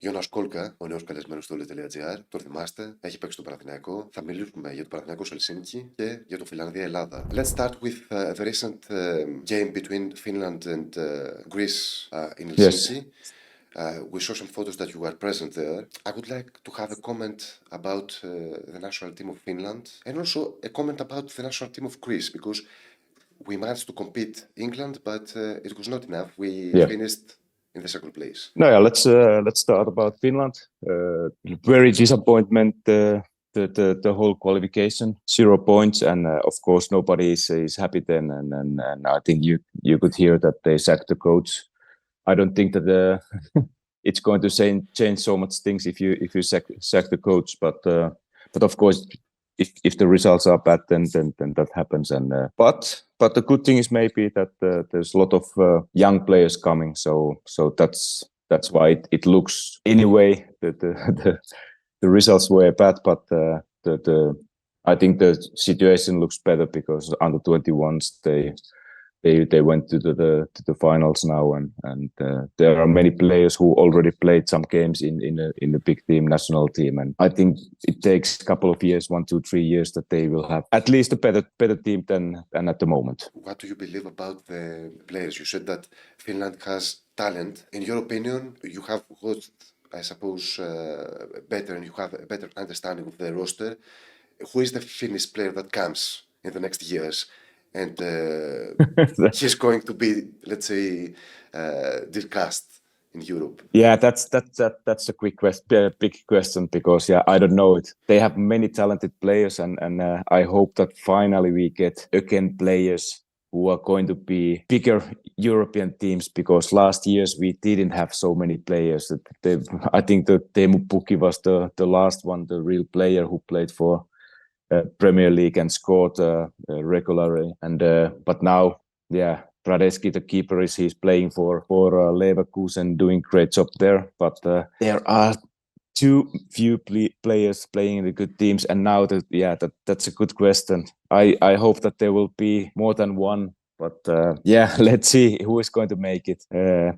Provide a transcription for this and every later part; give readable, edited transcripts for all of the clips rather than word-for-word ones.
Γιόνας Κόλκα, ο νέος καλεσμένος του Ole.gr, το θυμάστε, έχει παίξει στο Παναθηναϊκό. Θα μιλήσουμε για το Παναθηναϊκό στο Ελσίνκι και για το Φινλανδία-Ελλάδα. Let's start with the recent game between Finland and Greece in Helsinki. Yes. We saw some photos that you were present there. I would like to have a comment about the national team of Finland and also a comment about the national team of Greece, because we managed to compete England, but it was not enough. We finished in the second place. No, yeah, let's start about Finland. Very disappointment. The whole qualification, 0 points, and of course nobody is happy then. And I think you could hear that they sacked the coach. I don't think that it's going to change so much things if you sack the coach. But of course, if the results are bad, then that happens. And but the good thing is maybe that there's a lot of young players coming. So that's why it looks anyway the results were bad, but I think the situation looks better because under 21s they went to the finals now, and there are many players who already played some games in the big team, national team, and I think it takes a couple of years, 1, 2, 3 years, that they will have at least a better team than at the moment. What do you believe about the players? You said that Finland has talent. In your opinion, you have watched, I suppose, better, and you have a better understanding of the roster. Who is the Finnish player that comes in the next years? And he's going to be, let's say, discussed in Europe. Yeah, that's a big question, because I don't know it. They have many talented players, and I hope that finally we get again players who are going to be bigger European teams, because last years we didn't have so many players. I think that Teemu Pukki was the last one, the real player who played for Premier League and scored regularly. And but now, Radeski, the keeper, he's playing for Leverkusen, doing great job there. But there are too few players playing in the good teams, and now that's a good question. I hope that there will be more than one. But let's see who is going to make it.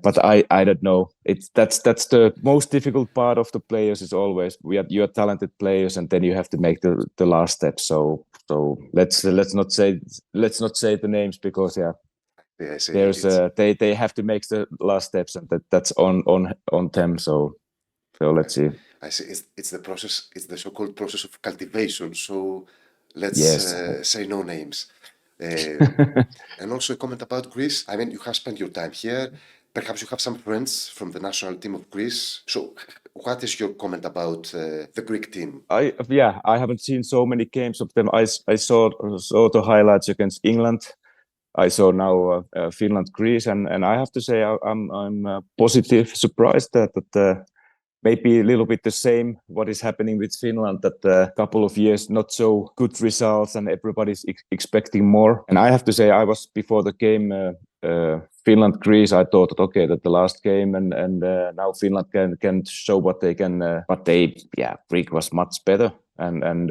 But I don't know. That's the most difficult part of the players. Is always you are talented players, and then you have to make the last step. So let's not say the names, because there's they have to make the last steps, and that's on them. So let's see. I see. It's the process. It's the so-called process of cultivation. So let's say no names. And also a comment about Greece. I mean, you have spent your time here. Perhaps you have some friends from the national team of Greece. So what is your comment about the Greek team? I haven't seen so many games of them. I saw the highlights against England. I saw now Finland, Greece, and I have to say I'm positive, surprised that maybe a little bit the same what is happening with Finland, that a couple of years not so good results and everybody's expecting more. And I have to say, I was before the game Finland, Greece, I thought that that the last game and now Finland can show what they can, but Greek was much better, and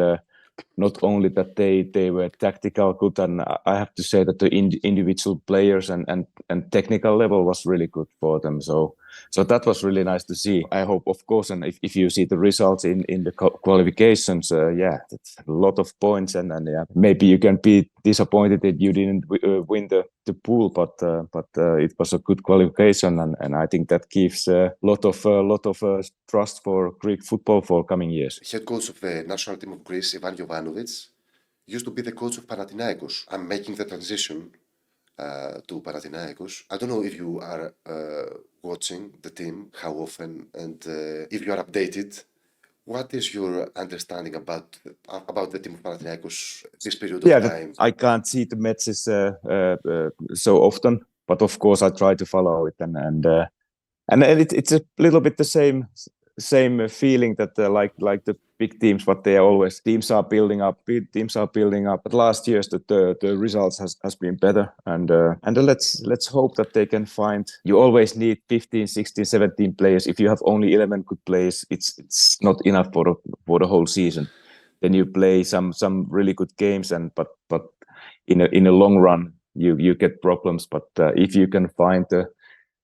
not only that they were tactical good, and I have to say that the individual players and technical level was really good for them. So that was really nice to see. I hope, of course, and if you see the results in the qualifications, that's a lot of points, and maybe you can be disappointed that you didn't win the pool, but it was a good qualification, and I think that gives a lot of trust for Greek football for coming years. Head coach of the national team of Greece, Ivan Jovanovic, used to be the coach of Panathinaikos. I'm making the transition to Panathinaikos. I don't know if you are watching the team, how often, and if you are updated. What is your understanding about the team of Panathinaikos this period of time? I can't see the matches so often, but of course I try to follow it, and it's a little bit the same feeling that like the big teams, but they always teams are building up. But last year's the results has been better, and let's hope that they can find. You always need 15, 16, 17 players. If you have only 11 good players, it's not enough for the whole season. Then you play some really good games, but in a long run you get problems. But if you can find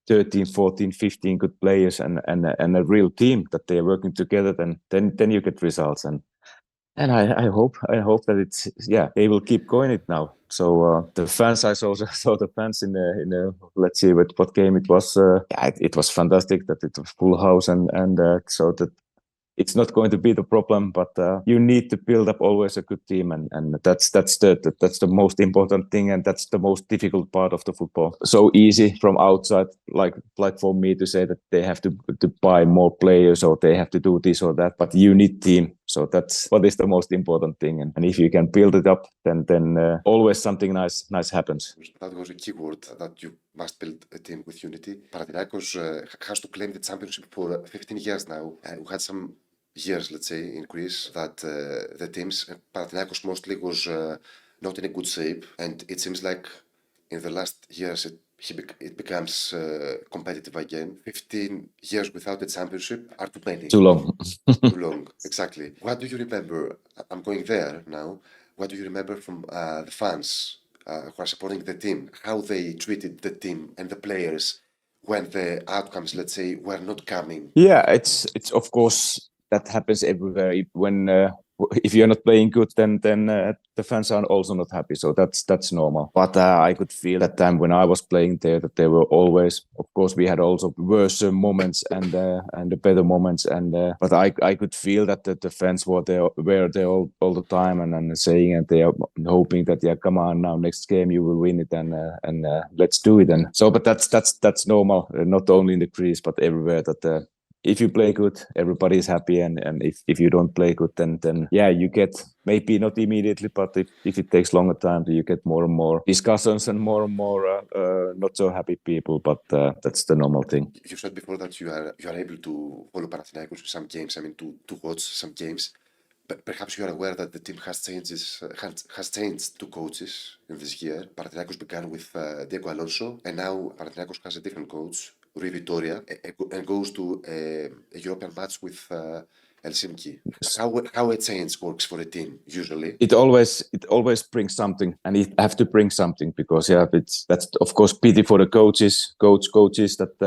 13, 14, 15 good players and a real team that they are working together, then you get results. And I hope that they will keep going it now. So the fans, I saw the fans in the let's see what game it was. It was fantastic that it was full house and so that it's not going to be the problem. But you need to build up always a good team, and that's the most important thing, and that's the most difficult part of the football. So easy from outside, like for me to say that they have to buy more players or they have to do this or that, but you need team. So that's what is the most important thing, and if you can build it up, then always something nice happens. That was a key word, that you must build a team with unity. Panathinaikos has to claim the championship for 15 years now. We had some years, let's say, in Greece that the teams, Panathinaikos mostly, was not in a good shape, and it seems like in the last years it becomes competitive again. 15 years without a championship are too many. Too long. Too long, exactly. What do you remember? I'm going there now. What do you remember from the fans who are supporting the team? How they treated the team and the players when the outcomes, let's say, were not coming? Yeah, it's of course that happens everywhere. When if you're not playing good, then the fans are also not happy. So that's normal. But I could feel that time when I was playing there that there were always, of course, we had also worse moments and the better moments. But I could feel that the fans were there all the time and saying, and they are hoping that come on now, next game you will win it and let's do it. And so, but that's normal, not only in the Greece but everywhere. That if you play good, everybody is happy, and if you don't play good, then you get, maybe not immediately, but if it takes longer time, you get more and more discussions and more not so happy people. But that's the normal thing. You said before that you are able to follow Panathinaikos in some games. I mean, to watch some games. But perhaps you are aware that the team has changed two coaches in this year. Panathinaikos began with Diego Alonso, and now Panathinaikos has a different coach, Rui Vitoria, and goes to a European match with Helsinki. How a change works for a team usually? It always brings something, and it have to bring something, because that's of course pity for the coaches that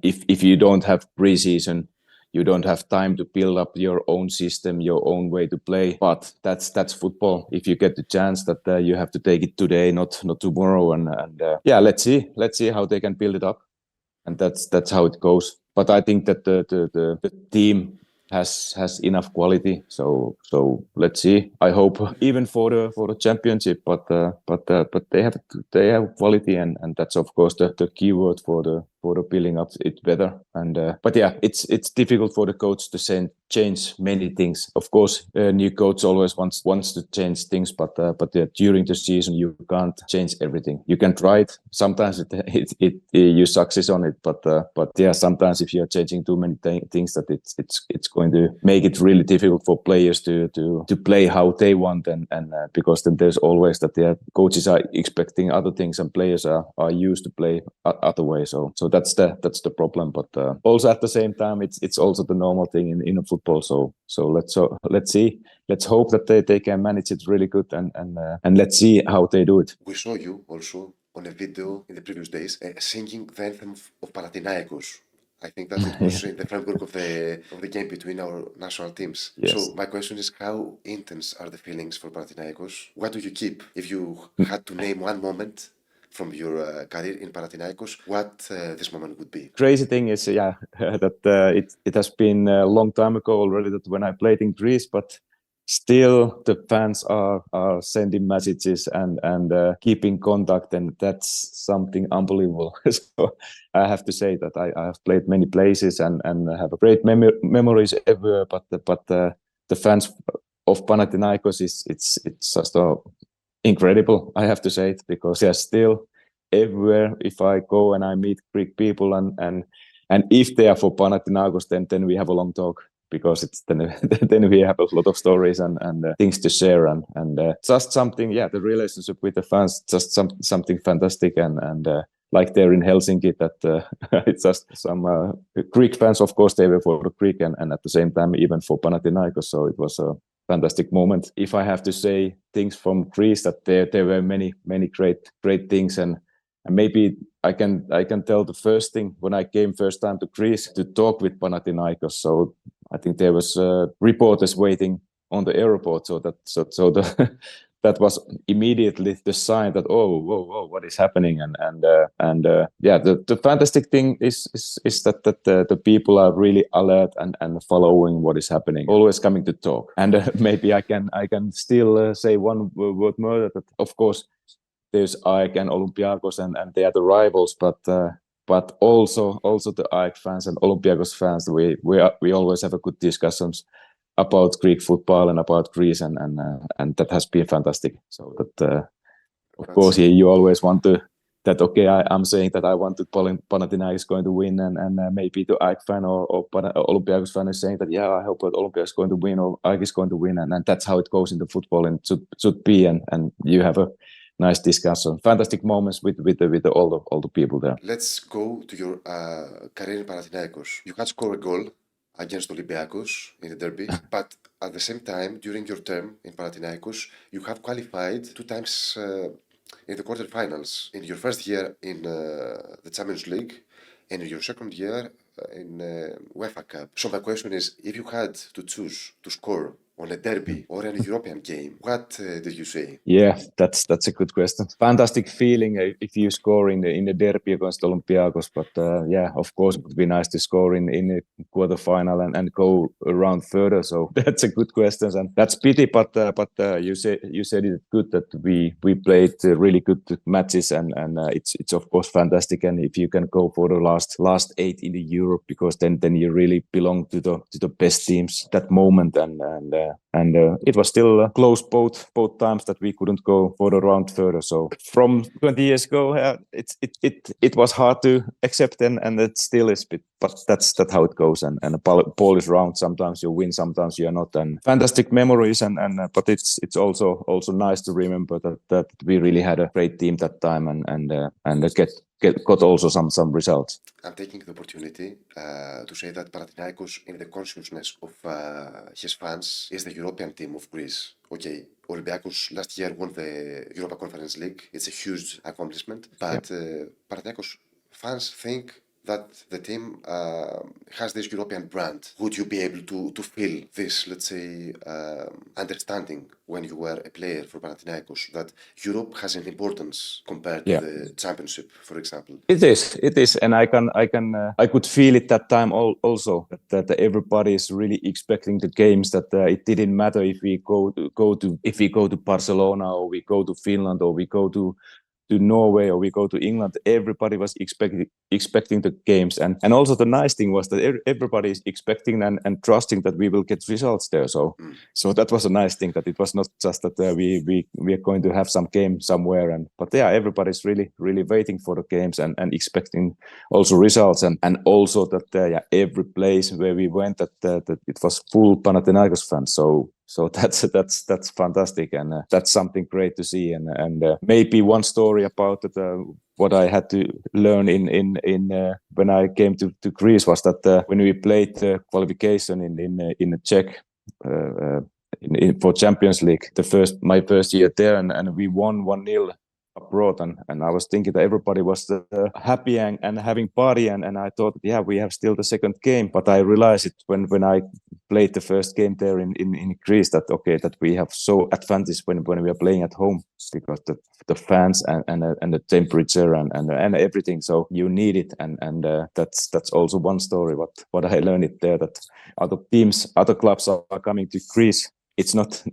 if you don't have preseason, you don't have time to build up your own system, your own way to play. But that's football. If you get the chance, that you have to take it today, not tomorrow. And let's see how they can build it up, and that's how it goes. But I think that the team has enough quality. So let's see. I hope even for the championship, but they have quality, and that's of course the key word for the building up it better. And it's difficult for the coach to change many things. Of course, a new coach always wants to change things, but during the season you can't change everything. You can try it. Sometimes you success on it, but sometimes if you are changing too many things, that it's going to make it really difficult for players to play how they want, and because then there's always that the coaches are expecting other things and players are used to play other ways. So that's the problem. But also at the same time, it's also the normal thing in football. So let's see. Let's hope that they can manage it really good, and let's see how they do it. We saw you also on a video in the previous days singing the anthem of Panathinaikos. I think that it was in the framework of the game between our national teams. Yes. So my question is, how intense are the feelings for Panathinaikos? What do you keep? If you had to name one moment from your career in Panathinaikos, what this moment would be? Crazy thing is, that it has been a long time ago already that when I played in Greece, but still the fans are sending messages and keeping contact, and that's something unbelievable. So I have to say that I have played many places and have a great memories everywhere, but the fans of Panathinaikos it's just incredible. I have to say it, because they're still everywhere. If I go and I meet Greek people and if they are for Panathinaikos, then we have a long talk, because it's then we have a lot of stories and things to share and just something. The relationship with the fans, just something fantastic, and like there in Helsinki, that it's just some Greek fans. Of course, they were for the Greek and at the same time even for Panathinaikos. So it was a fantastic moment. If I have to say things from Greece, that there were many great things, and And maybe I can tell the first thing when I came first time to Greece to talk with Panathinaikos. So I think there was reporters waiting on the airport. So that was immediately the sign that whoa, what is happening? The fantastic thing is that the people are really alert and following what is happening, always coming to talk. And maybe I can still say one word more. That of course there's AEK and Olympiacos and they are the rivals, but also the AEK fans and Olympiacos fans, we always have a good discussions about Greek football and about Greece, and that has been fantastic. So that of course you always want to that. Okay, I'm saying that I want to Panathinaikos is going to win, and maybe the AEK fan or Olympiacos fan is saying that I hope that Olympiacos is going to win or AEK is going to win, and that's how it goes in the football, and it should be, and you have a nice discussion, fantastic moments with all the people there. Let's go to your career in Panathinaikos. You had scored a goal against Olympiacos in the derby, but at the same time, during your term in Panathinaikos, you have qualified 2 times in the quarterfinals. In your first year in the Champions League, and in your second year in UEFA Cup. So my question is, if you had to choose to score on a derby or a European game, what did you say? Yeah, that's a good question. Fantastic feeling if you score in the derby against Olympiacos, but of course it would be nice to score in a quarterfinal and go around further. So that's a good question, and that's pity. But you said it good that we played really good matches, and it's of course fantastic. And if you can go for the last 8 in the Europe, because then you really belong to the best teams that moment, and it was still close both times that we couldn't go for the round further. So from 20 years ago, it was hard to accept, and it still is. But that's how it goes. And a ball is round. Sometimes you win, sometimes you are not. And fantastic memories. But it's also nice to remember that we really had a great team that time, and got also some results. I'm taking the opportunity to say that Panathinaikos, in the consciousness of his fans, is the European team of Greece. Okay, Olympiacos last year won the Europa Conference League. It's a huge accomplishment. But Panathinaikos fans think that the team has this European brand. Would you be able to feel this, let's say, understanding when you were a player for Panathinaikos, that Europe has an importance compared to the championship, for example? It is, and I could feel it that time also, that everybody is really expecting the games, that it didn't matter if we go to Barcelona or we go to Finland or we go to Norway or we go to England. Everybody was expecting the games, and also the nice thing was that everybody is expecting and trusting that we will get results there. So that was a nice thing, that it was not just that we are going to have some game somewhere, but everybody's really waiting for the games and expecting also results, and also that every place where we went that it was full Panathinaikos fans. So that's fantastic, and that's something great to see. And maybe one story about what I had to learn in when I came to Greece was that when we played the qualification in the Czech for Champions League, my first year there, and we won 1-0 abroad, and I was thinking that everybody was happy and having party, and I thought, we have still the second game, but I realized it when I played the first game there in Greece, that we have so advantage when we are playing at home, because the fans and the temperature and everything, so you need it, and that's also one story what I learned it there, that other clubs are coming to Greece. It's not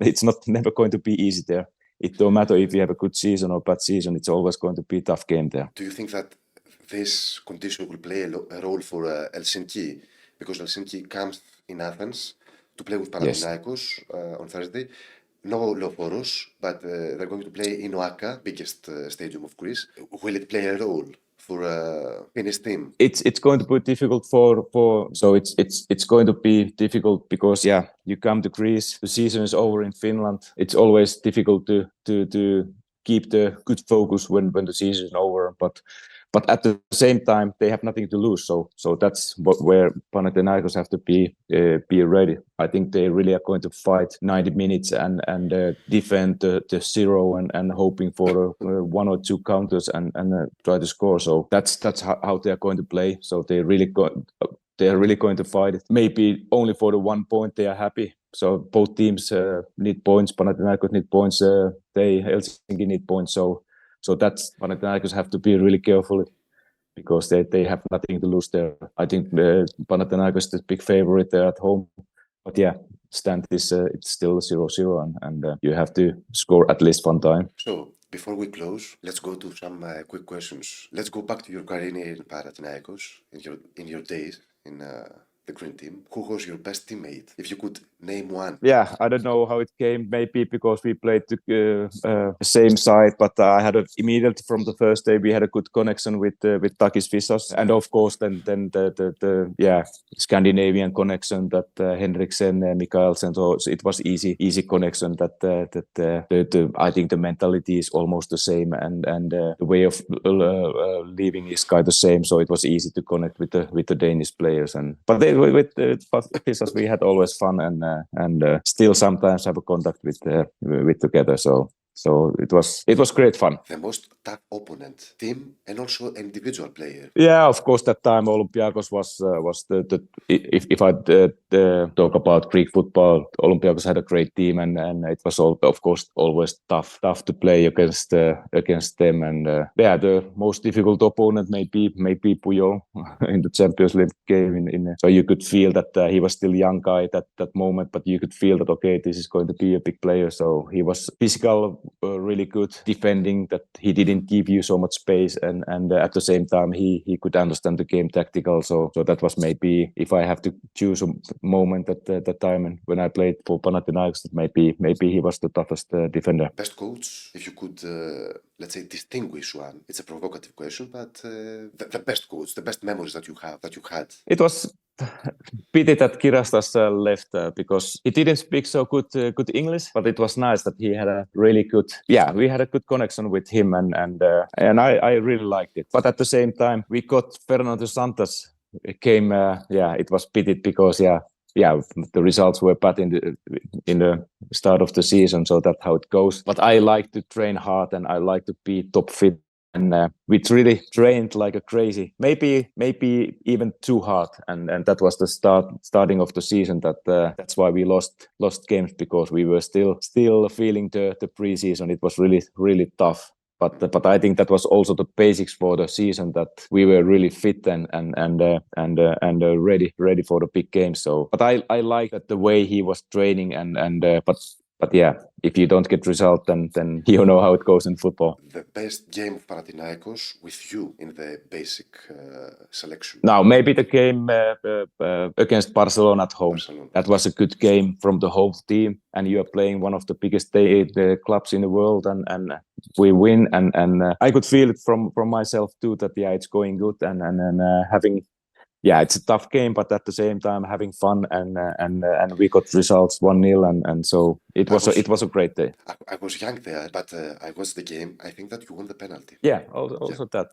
never going to be easy there. It don't matter if you have a good season or bad season, it's always going to be a tough game there. Do you think that this condition will play a role for Helsinki? Because Helsinki comes in Athens to play with Panathinaikos on Thursday. No Leoporos, but they're going to play in Oaka, biggest stadium of Greece. Will it play a role for Finnish team? It's going to be difficult so it's going to be difficult because you come to Greece, the season is over in Finland. It's always difficult to keep the good focus when the season is over. But but at the same time, they have nothing to lose. So that's where Panathinaikos have to be ready. I think they really are going to fight 90 minutes and defend the zero and hoping for one or two counters and try to score. So that's how they are going to play. So they are really going to fight it. Maybe only for the 1 point they are happy. So both teams need points. Panathinaikos need points. Helsinki need points. So that's Panathinaikos have to be really careful because they have nothing to lose there. I think Panathinaikos is the big favorite there at home. But yeah, stand is it's still 0-0 and you have to score at least one time. So before we close, let's go to some quick questions. Let's go back to your career in Panathinaikos, in your days in the green team. Who was your best teammate? If you could name one. Yeah, I don't know how it came. Maybe because we played the same side, but I had immediately from the first day we had a good connection with Takis Fýssa, and of course then the Scandinavian connection that Henriksen, Mikaelsen. So it was easy connection. That I think the mentality is almost the same, and the way of living is kind of the same. So it was easy to connect with the Danish players. But with Fýssa we had always fun and still sometimes have a contact with together. So it was great fun. The most tough opponent, team and also individual player. Yeah, of course that time Olympiacos was the if I talk about Greek football, Olympiacos had a great team and it was of course always tough to play against them, and the most difficult opponent may be Puyol in the Champions League game. So you could feel that he was still young guy at that moment, but you could feel that okay, this is going to be a big player. So he was physical. Really good defending, that he didn't give you so much space, and at the same time he could understand the game tactical. So that was maybe, if I have to choose a moment at that time and when I played for Panathinaikos, maybe he was the toughest defender. Best coach, if you could let's say distinguish one. It's a provocative question, but the best coach, the best memories that you had. It was pity that Kirastas left because he didn't speak so good English, but it was nice that he had a really good. Yeah, we had a good connection with him, and I really liked it. But at the same time, we got Fernando Santos. Came. It was pity because the results were bad in the start of the season, so that's how it goes. But I like to train hard and I like to be top fit. And we really trained like a crazy, maybe even too hard, and that was the starting of the season. That's why we lost games, because we were still feeling the preseason. It was really tough. But I think that was also the basics for the season, that we were really fit and ready for the big games. So, but I like that the way he was training but yeah, if you don't get result, then you know how it goes in football. The best game of Panathinaikos with you in the basic selection. Now, maybe the game against Barcelona at home. Barcelona. That was a good game from the whole team, and you are playing one of the biggest the clubs in the world, and we win, and I could feel it from myself too, that it's going good, and having. Yeah, it's a tough game, but at the same time having fun, and we got results 1-0, and so it was a great day. I was young there, but I watched the game. I think that you won the penalty. Yeah, also that.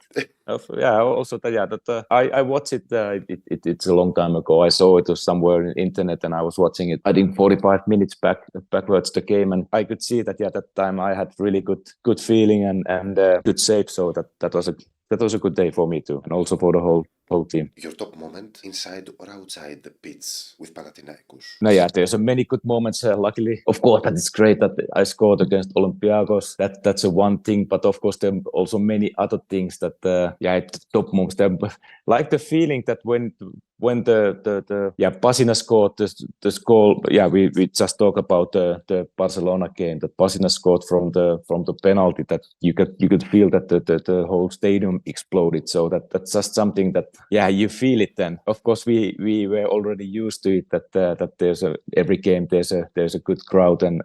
I watched it. It's a long time ago. I saw it somewhere on the internet, and I was watching it. I think 45 minutes backwards the game, and I could see that. Yeah, that time I had really good feeling and good shape. So that was a good day for me too, and also for the whole team. Your top moment inside or outside the pitch with Panathinaikos? No, yeah, there's many good moments. Luckily, of course, that it's great that I scored against Olympiacos. That's a one thing, but of course there are also many other things that it's top moments. Like the feeling that when the Pasina scored the goal. Yeah, we just talk about the Barcelona game. That Pasina scored from the penalty. That you could feel that the whole stadium exploded. So that's just something that you feel it. Then of course we were already used to it. That there's every game there's a good crowd and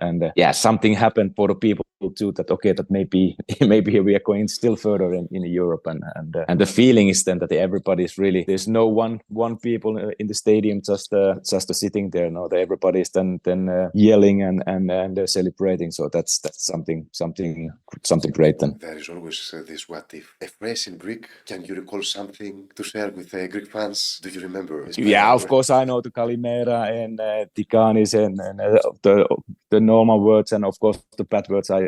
something happened for the people too, that okay, that maybe we are going still further in Europe, and the feeling is then that everybody is really, there's no one people in the stadium just sitting there. No, everybody is then yelling and they're celebrating. So that's something great then. There is always this what if. A phrase in Greek, can you recall something to share with the Greek fans? Do you remember? Yeah, of course I know the kalimera and tikanis and the normal words, and of course the bad words I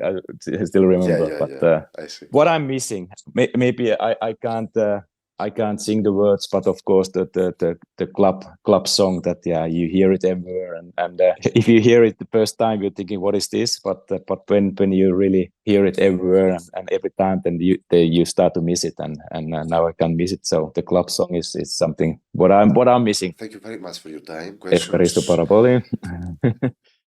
still remember. I see. What I'm missing, maybe I can't sing the words, but of course the club song that you hear it everywhere, and if you hear it the first time you're thinking what is this, but when you really hear it everywhere and every time, then you start to miss it, and now I can't miss it. So the club song is something what I'm missing. Thank you very much for your time. Ευχαριστώ πάρα πολύ.